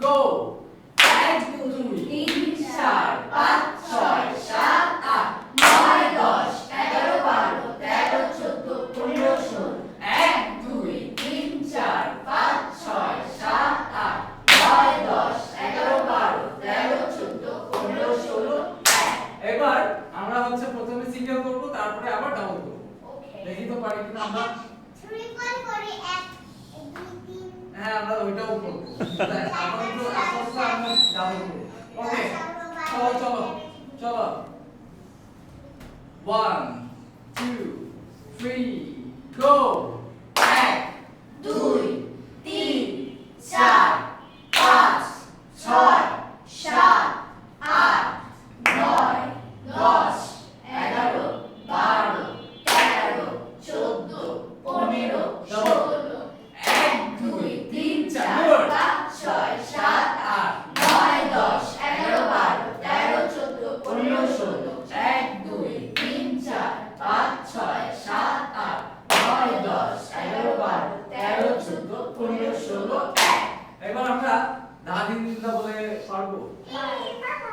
গো 1 2 3 4 5 6 7 8 9 10 11 12 13 14 15 16 1 2 3 4 5 6 7 8 9 10 11 12 13 14 15 16 এবার আমরা হচ্ছে প্রথমে সিঙ্গেল করব তারপরে আবার ডাবল করব ওকে দেখি তো পারি কিনা আমরা ট্রিপল করে 1 2 3 হ্যাঁ আমরা ওইটাও করব আপাতত আমরা ডাবল করব ওকে চলো চলো চলো 1 2 3 গো 1 2 3 4 5 6 7 8 9 10 11 12 13 14 15 16 1 2 3 4 5 6 7 8 9 10 11 12 13 14 15 16 1 2 3 4 5 6 7 8 9 10 11 12 13 14 15 16 এবার আমরা দা দিন দিন বলে পারবো এই পাপা